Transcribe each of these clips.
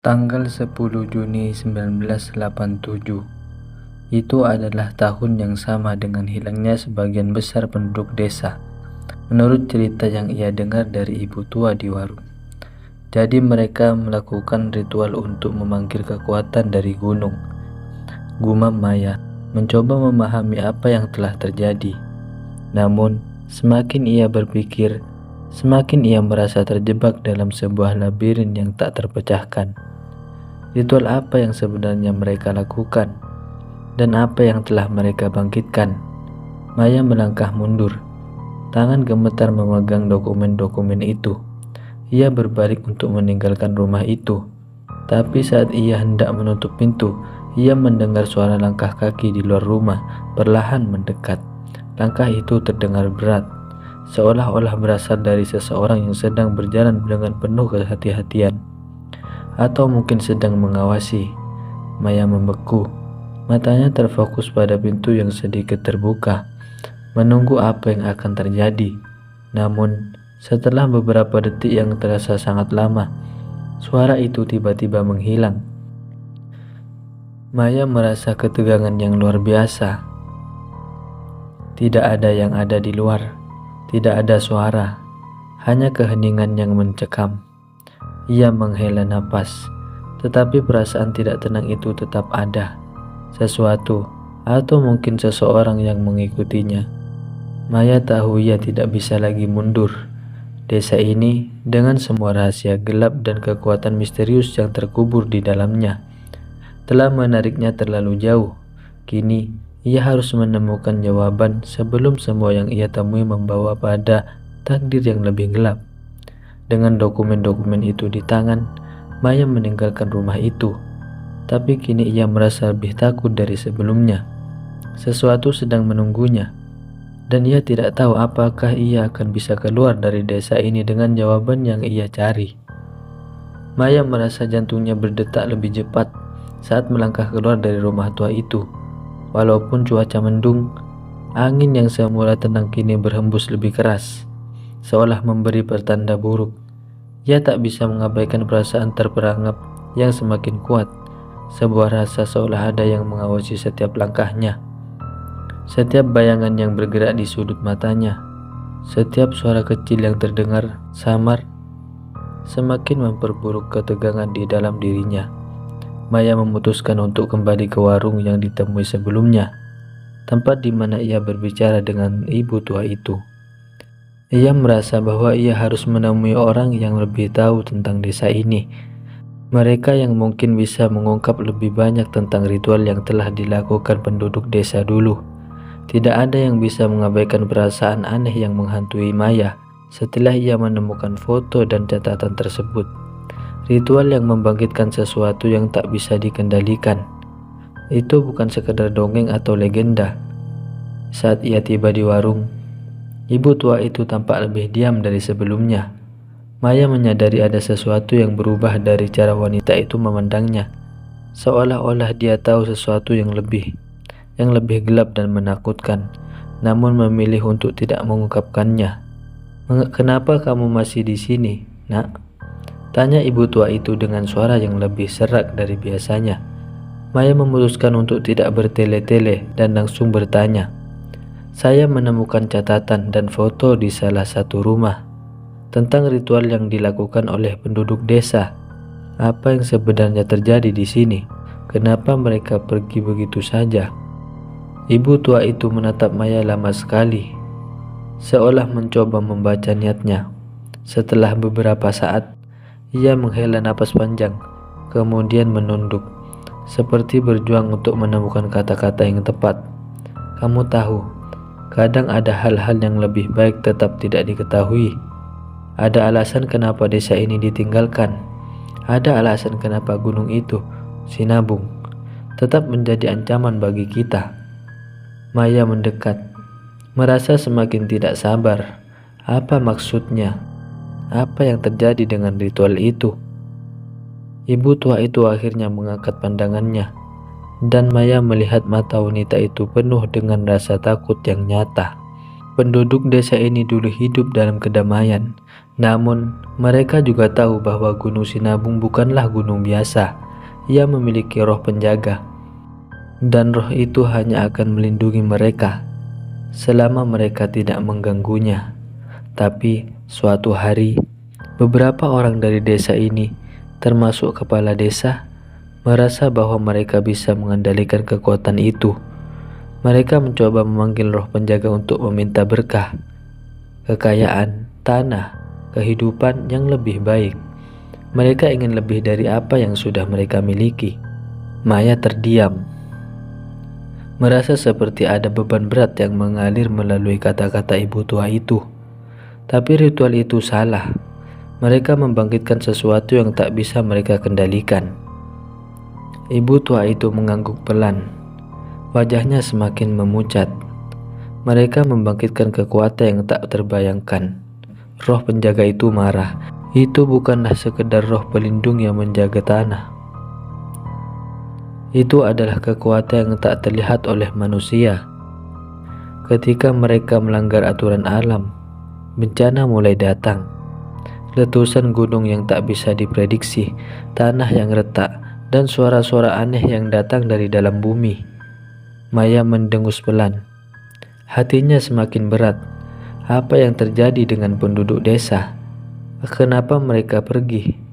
Tanggal 10 Juni 1987, itu adalah tahun yang sama dengan hilangnya sebagian besar penduduk desa, menurut cerita yang ia dengar dari ibu tua di warung. Jadi mereka melakukan ritual untuk memanggil kekuatan dari gunung. Gumam Maya mencoba memahami apa yang telah terjadi. Namun, semakin ia berpikir, semakin ia merasa terjebak dalam sebuah labirin yang tak terpecahkan. Ritual apa yang sebenarnya mereka lakukan, dan apa yang telah mereka bangkitkan? Maya melangkah mundur, tangan gemetar memegang dokumen-dokumen itu. Ia berbalik untuk meninggalkan rumah itu, tapi saat ia hendak menutup pintu, ia mendengar suara langkah kaki di luar rumah perlahan mendekat. Langkah itu terdengar berat, seolah-olah berasal dari seseorang yang sedang berjalan dengan penuh kehati-hatian, atau mungkin sedang mengawasi. Maya membeku, matanya terfokus pada pintu yang sedikit terbuka, menunggu apa yang akan terjadi. Namun, setelah beberapa detik yang terasa sangat lama, suara itu tiba-tiba menghilang. Maya merasa ketegangan yang luar biasa. Tidak ada yang ada di luar, tidak ada suara, hanya keheningan yang mencekam. Ia menghela napas, tetapi perasaan tidak tenang itu tetap ada. Sesuatu, atau mungkin seseorang yang mengikutinya. Maya tahu ia tidak bisa lagi mundur. Desa ini, dengan semua rahasia gelap dan kekuatan misterius yang terkubur di dalamnya, telah menariknya terlalu jauh. Kini, ia harus menemukan jawaban sebelum semua yang ia temui membawa pada takdir yang lebih gelap. Dengan dokumen-dokumen itu di tangan, Maya meninggalkan rumah itu. Tapi kini ia merasa lebih takut dari sebelumnya. Sesuatu sedang menunggunya, dan ia tidak tahu apakah ia akan bisa keluar dari desa ini dengan jawaban yang ia cari. Maya merasa jantungnya berdetak lebih cepat saat melangkah keluar dari rumah tua itu. Walaupun cuaca mendung, angin yang semula tenang kini berhembus lebih keras, seolah memberi pertanda buruk. Ia tak bisa mengabaikan perasaan terperangkap yang semakin kuat, sebuah rasa seolah ada yang mengawasi setiap langkahnya, setiap bayangan yang bergerak di sudut matanya, setiap suara kecil yang terdengar samar, semakin memperburuk ketegangan di dalam dirinya. Maya memutuskan untuk kembali ke warung yang ditemui sebelumnya, tempat di mana ia berbicara dengan ibu tua itu. Ia merasa bahwa ia harus menemui orang yang lebih tahu tentang desa ini, mereka yang mungkin bisa mengungkap lebih banyak tentang ritual yang telah dilakukan penduduk desa dulu. Tidak ada yang bisa mengabaikan perasaan aneh yang menghantui Maya setelah ia menemukan foto dan catatan tersebut. Ritual yang membangkitkan sesuatu yang tak bisa dikendalikan. Itu bukan sekedar dongeng atau legenda. Saat ia tiba di warung, ibu tua itu tampak lebih diam dari sebelumnya. Maya menyadari ada sesuatu yang berubah dari cara wanita itu memandangnya, seolah-olah dia tahu sesuatu yang lebih gelap dan menakutkan, namun memilih untuk tidak mengungkapkannya. "Kenapa kamu masih di sini, Nak?" tanya ibu tua itu dengan suara yang lebih serak dari biasanya. Maya memutuskan untuk tidak bertele-tele dan langsung bertanya. "Saya menemukan catatan dan foto di salah satu rumah tentang ritual yang dilakukan oleh penduduk desa. Apa yang sebenarnya terjadi di sini? Kenapa mereka pergi begitu saja?" Ibu tua itu menatap Maya lama sekali, seolah mencoba membaca niatnya. Setelah beberapa saat, ia menghela napas panjang, kemudian menunduk, seperti berjuang untuk menemukan kata-kata yang tepat. "Kamu tahu, kadang ada hal-hal yang lebih baik tetap tidak diketahui. Ada alasan kenapa desa ini ditinggalkan. Ada alasan kenapa gunung itu, Sinabung, tetap menjadi ancaman bagi kita." Maya mendekat, merasa semakin tidak sabar. Apa maksudnya? Apa yang terjadi dengan ritual itu? Ibu tua itu akhirnya mengangkat pandangannya, dan Maya melihat mata wanita itu penuh dengan rasa takut yang nyata. Penduduk desa ini dulu hidup dalam kedamaian, namun mereka juga tahu bahwa Gunung Sinabung bukanlah gunung biasa. Ia memiliki roh penjaga, dan roh itu hanya akan melindungi mereka selama mereka tidak mengganggunya. Tapi suatu hari, beberapa orang dari desa ini, termasuk kepala desa, merasa bahwa mereka bisa mengendalikan kekuatan itu. Mereka mencoba memanggil roh penjaga untuk meminta berkah, kekayaan, tanah, kehidupan yang lebih baik. Mereka ingin lebih dari apa yang sudah mereka miliki. Maya terdiam, merasa seperti ada beban berat yang mengalir melalui kata-kata ibu tua itu. Tapi ritual itu salah. Mereka membangkitkan sesuatu yang tak bisa mereka kendalikan. Ibu tua itu mengangguk pelan. Wajahnya semakin memucat. Mereka membangkitkan kekuatan yang tak terbayangkan. Roh penjaga itu marah. Itu bukanlah sekedar roh pelindung yang menjaga tanah. Itu adalah kekuatan yang tak terlihat oleh manusia. Ketika mereka melanggar aturan alam, bencana mulai datang. Letusan gunung yang tak bisa diprediksi, tanah yang retak, dan suara-suara aneh yang datang dari dalam bumi. Maya mendengus pelan. Hatinya semakin berat. Apa yang terjadi dengan penduduk desa? Kenapa mereka pergi?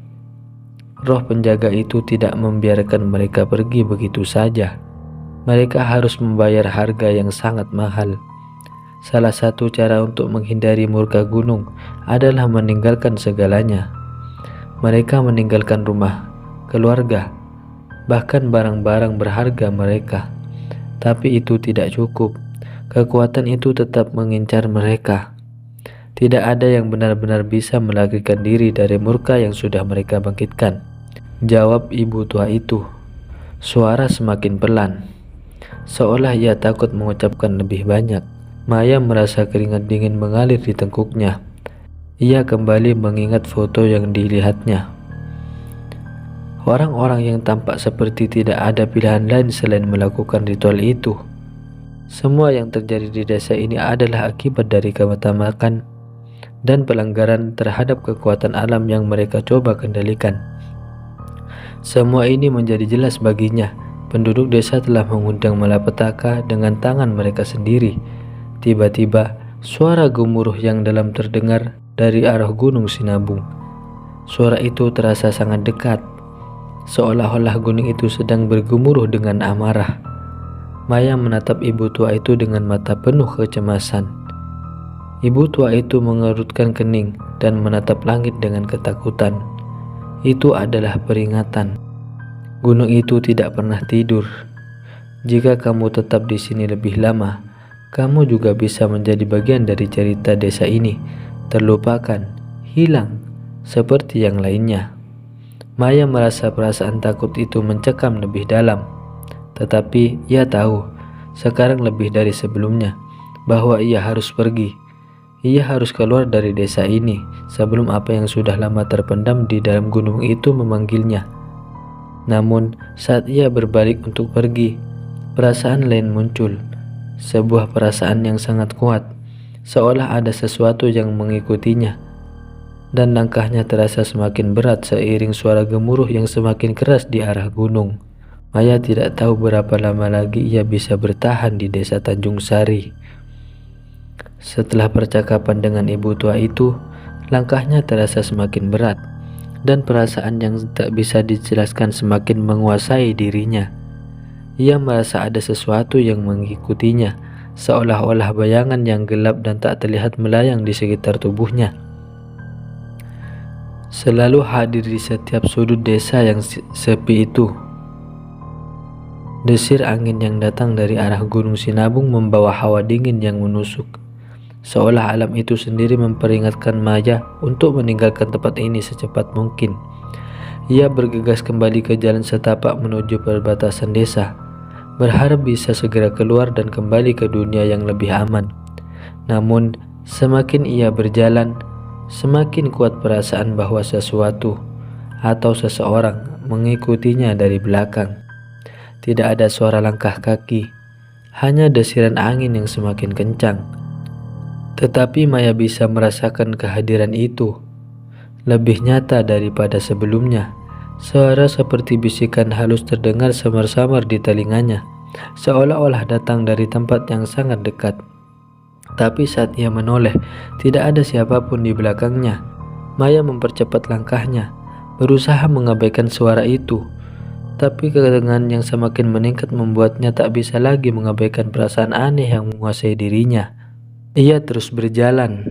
Roh penjaga itu tidak membiarkan mereka pergi begitu saja. Mereka harus membayar harga yang sangat mahal. Salah satu cara untuk menghindari murka gunung adalah meninggalkan segalanya. Mereka meninggalkan rumah, keluarga, bahkan barang-barang berharga mereka. Tapi itu tidak cukup. Kekuatan itu tetap mengincar mereka. Tidak ada yang benar-benar bisa melarikan diri dari murka yang sudah mereka bangkitkan. Jawab ibu tua itu. Suara semakin pelan, seolah ia takut mengucapkan lebih banyak. Maya merasa keringat dingin mengalir di tengkuknya. Ia kembali mengingat foto yang dilihatnya. Orang-orang yang tampak seperti tidak ada pilihan lain selain melakukan ritual itu. Semua yang terjadi di desa ini adalah akibat dari kemetamakan dan pelanggaran terhadap kekuatan alam yang mereka coba kendalikan. Semua ini menjadi jelas baginya. Penduduk desa telah mengundang malapetaka dengan tangan mereka sendiri. Tiba-tiba, suara gemuruh yang dalam terdengar dari arah Gunung Sinabung. Suara itu terasa sangat dekat, seolah-olah gunung itu sedang bergemuruh dengan amarah. Maya menatap ibu tua itu dengan mata penuh kecemasan. Ibu tua itu mengerutkan kening dan menatap langit dengan ketakutan. Itu adalah peringatan. Gunung itu tidak pernah tidur. Jika kamu tetap di sini lebih lama, kamu juga bisa menjadi bagian dari cerita desa ini, terlupakan, hilang, seperti yang lainnya. Maya merasa perasaan takut itu mencekam lebih dalam. Tetapi ia tahu, sekarang lebih dari sebelumnya, bahwa ia harus pergi. Ia harus keluar dari desa ini sebelum apa yang sudah lama terpendam di dalam gunung itu memanggilnya. Namun saat ia berbalik untuk pergi, perasaan lain muncul. Sebuah perasaan yang sangat kuat, seolah ada sesuatu yang mengikutinya. Dan langkahnya terasa semakin berat seiring suara gemuruh yang semakin keras di arah gunung. Maya tidak tahu berapa lama lagi ia bisa bertahan di desa Tanjung Sari. Setelah percakapan dengan ibu tua itu, langkahnya terasa semakin berat, dan perasaan yang tak bisa dijelaskan semakin menguasai dirinya. Ia merasa ada sesuatu yang mengikutinya, seolah-olah bayangan yang gelap dan tak terlihat melayang di sekitar tubuhnya. Selalu hadir di setiap sudut desa yang sepi itu. Desir angin yang datang dari arah Gunung Sinabung membawa hawa dingin yang menusuk, seolah alam itu sendiri memperingatkan Maya untuk meninggalkan tempat ini secepat mungkin. Ia bergegas kembali ke jalan setapak menuju perbatasan desa, berharap bisa segera keluar dan kembali ke dunia yang lebih aman. Namun, semakin ia berjalan, semakin kuat perasaan bahwa sesuatu atau seseorang mengikutinya dari belakang. Tidak ada suara langkah kaki, hanya desiran angin yang semakin kencang. Tetapi Maya bisa merasakan kehadiran itu lebih nyata daripada sebelumnya. Suara seperti bisikan halus terdengar samar-samar di telinganya, seolah-olah datang dari tempat yang sangat dekat. Tapi saat ia menoleh, tidak ada siapapun di belakangnya. Maya mempercepat langkahnya, berusaha mengabaikan suara itu. Tapi ketegangan yang semakin meningkat membuatnya tak bisa lagi mengabaikan perasaan aneh yang menguasai dirinya. Ia terus berjalan,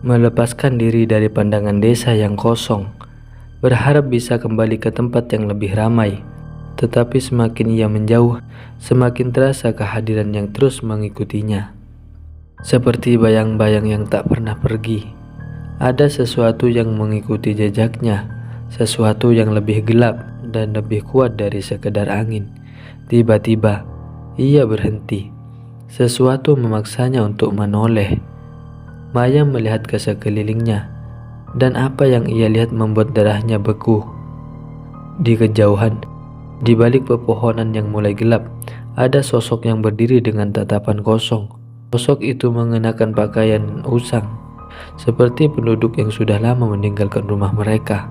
melepaskan diri dari pandangan desa yang kosong, berharap bisa kembali ke tempat yang lebih ramai. Tetapi semakin ia menjauh, semakin terasa kehadiran yang terus mengikutinya. Seperti bayang-bayang yang tak pernah pergi, ada sesuatu yang mengikuti jejaknya, sesuatu yang lebih gelap dan lebih kuat dari sekedar angin. Tiba-tiba, ia berhenti. Sesuatu memaksanya untuk menoleh. Maya melihat ke sekelilingnya, dan apa yang ia lihat membuat darahnya beku. Di kejauhan, di balik pepohonan yang mulai gelap, ada sosok yang berdiri dengan tatapan kosong. Sosok itu mengenakan pakaian usang, seperti penduduk yang sudah lama meninggalkan rumah mereka.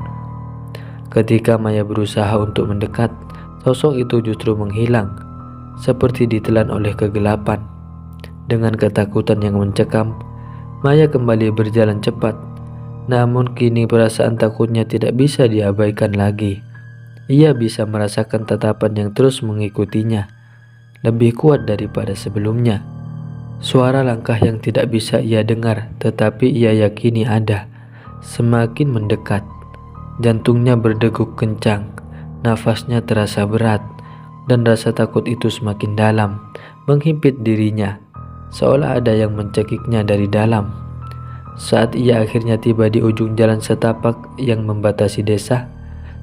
Ketika Maya berusaha untuk mendekat, sosok itu justru menghilang, seperti ditelan oleh kegelapan. Dengan ketakutan yang mencekam, Maya kembali berjalan cepat. Namun kini perasaan takutnya tidak bisa diabaikan lagi. Ia bisa merasakan tatapan yang terus mengikutinya, lebih kuat daripada sebelumnya. Suara langkah yang tidak bisa ia dengar, tetapi ia yakini ada, semakin mendekat. Jantungnya berdegup kencang, nafasnya terasa berat, dan rasa takut itu semakin dalam, menghimpit dirinya, seolah ada yang mencekiknya dari dalam. Saat ia akhirnya tiba di ujung jalan setapak yang membatasi desa,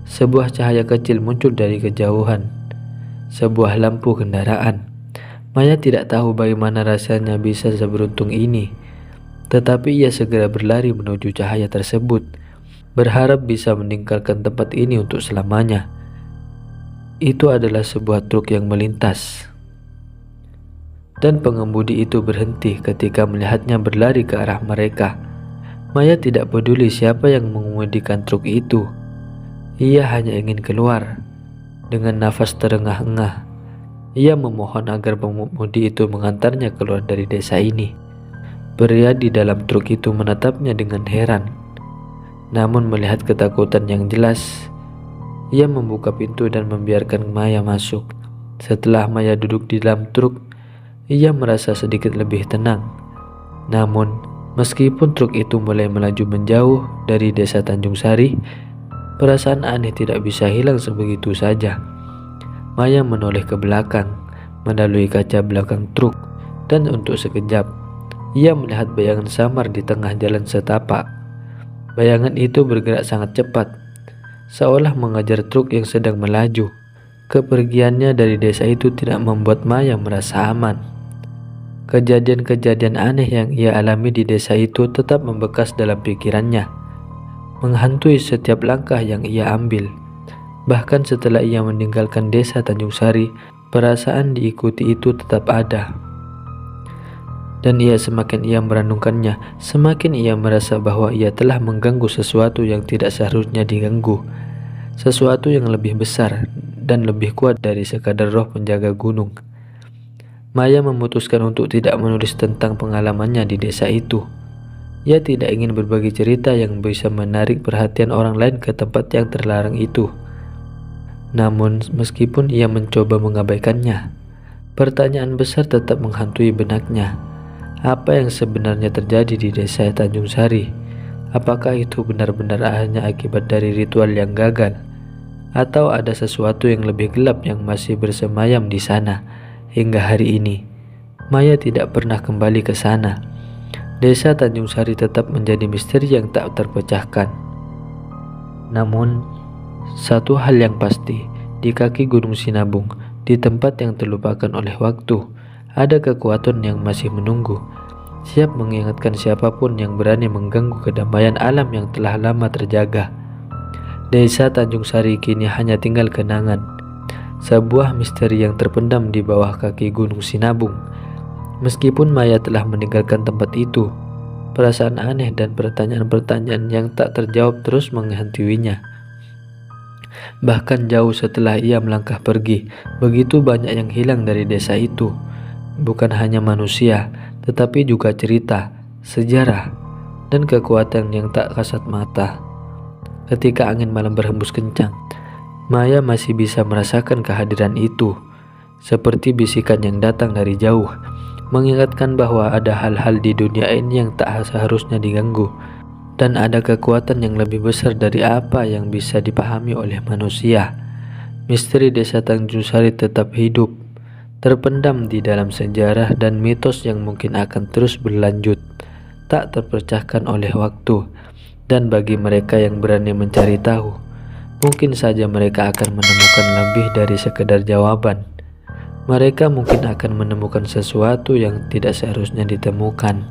sebuah cahaya kecil muncul dari kejauhan, sebuah lampu kendaraan. Maya tidak tahu bagaimana rasanya bisa seberuntung ini, tetapi ia segera berlari menuju cahaya tersebut, berharap bisa meninggalkan tempat ini untuk selamanya. Itu adalah sebuah truk yang melintas, dan pengemudi itu berhenti ketika melihatnya berlari ke arah mereka. Maya tidak peduli siapa yang mengemudikan truk itu. Ia hanya ingin keluar. Dengan nafas terengah-engah, ia memohon agar pengemudi itu mengantarnya keluar dari desa ini. Pria di dalam truk itu menatapnya dengan heran. Namun melihat ketakutan yang jelas, ia membuka pintu dan membiarkan Maya masuk. Setelah Maya duduk di dalam truk, ia merasa sedikit lebih tenang. Namun, meskipun truk itu mulai melaju menjauh dari desa Tanjung Sari, perasaan aneh tidak bisa hilang sebegitu saja. Maya menoleh ke belakang, melalui kaca belakang truk, dan untuk sekejap, ia melihat bayangan samar di tengah jalan setapak. Bayangan itu bergerak sangat cepat, seolah mengejar truk yang sedang melaju. Kepergiannya dari desa itu tidak membuat Maya merasa aman. Kejadian-kejadian aneh yang ia alami di desa itu tetap membekas dalam pikirannya, menghantui setiap langkah yang ia ambil. Bahkan setelah ia meninggalkan desa Tanjung Sari, perasaan diikuti itu tetap ada. Dan semakin ia merenungkannya, semakin ia merasa bahwa ia telah mengganggu sesuatu yang tidak seharusnya diganggu. Sesuatu yang lebih besar dan lebih kuat dari sekadar roh penjaga gunung. Maya memutuskan untuk tidak menulis tentang pengalamannya di desa itu. Ia tidak ingin berbagi cerita yang bisa menarik perhatian orang lain ke tempat yang terlarang itu. Namun meskipun ia mencoba mengabaikannya, pertanyaan besar tetap menghantui benaknya. Apa yang sebenarnya terjadi di desa Tanjung Sari? Apakah itu benar-benar hanya akibat dari ritual yang gagal? Atau ada sesuatu yang lebih gelap yang masih bersemayam di sana? Hingga hari ini, Maya tidak pernah kembali ke sana. Desa Tanjung Sari tetap menjadi misteri yang tak terpecahkan. Namun, satu hal yang pasti, di kaki Gunung Sinabung, di tempat yang terlupakan oleh waktu, ada kekuatan yang masih menunggu, siap mengingatkan siapapun yang berani mengganggu kedamaian alam yang telah lama terjaga. Desa Tanjung Sari kini hanya tinggal kenangan, sebuah misteri yang terpendam di bawah kaki Gunung Sinabung. Meskipun Maya telah meninggalkan tempat itu, perasaan aneh dan pertanyaan-pertanyaan yang tak terjawab terus menghantuinya. Bahkan jauh setelah ia melangkah pergi, begitu banyak yang hilang dari desa itu. Bukan hanya manusia, tetapi juga cerita, sejarah, dan kekuatan yang tak kasat mata. Ketika angin malam berhembus kencang, Maya masih bisa merasakan kehadiran itu, seperti bisikan yang datang dari jauh, mengingatkan bahwa ada hal-hal di dunia ini yang tak seharusnya diganggu, dan ada kekuatan yang lebih besar dari apa yang bisa dipahami oleh manusia. Misteri desa Tanjung Sari tetap hidup, terpendam di dalam sejarah dan mitos yang mungkin akan terus berlanjut, tak terpecahkan oleh waktu. Dan bagi mereka yang berani mencari tahu, mungkin saja mereka akan menemukan lebih dari sekedar jawaban. Mereka mungkin akan menemukan sesuatu yang tidak seharusnya ditemukan.